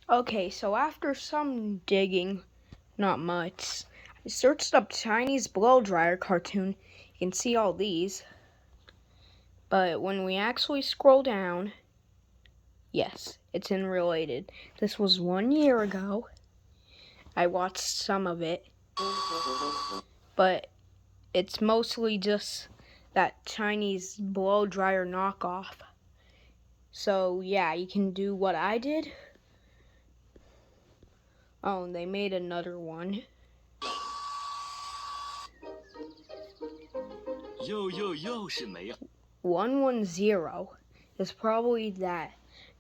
Okay, so after some digging, not much, I searched up Chinese blow dryer cartoon. You can see all these. But when we actually scroll down, yes, it's in related. This was 1 year ago. I watched some of it. But it's mostly just that Chinese blow dryer knockoff. So yeah, you can do what I did. Oh, and they made another one. Yo, 是没有。110 is probably that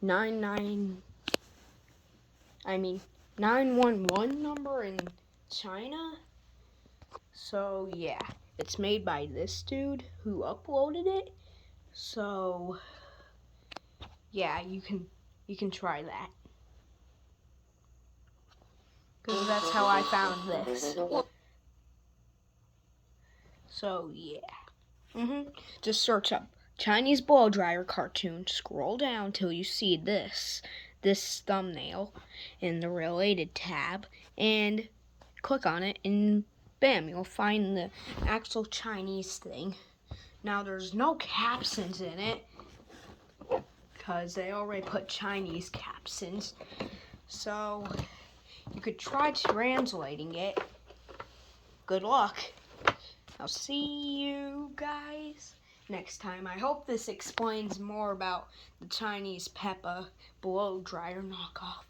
911 number in China. So yeah, it's made by this dude who uploaded it. So yeah, you can try that. Because that's how I found this. So yeah. Just search up Chinese blow dryer cartoon. Scroll down till you see this thumbnail in the related tab, and click on it, and bam, you'll find the actual Chinese thing. Now there's no captions in it because they already put Chinese captions. So you could try translating it. Good luck. I'll see you guys next time. I hope this explains more about the Chinese Peppa blow dryer knockoff.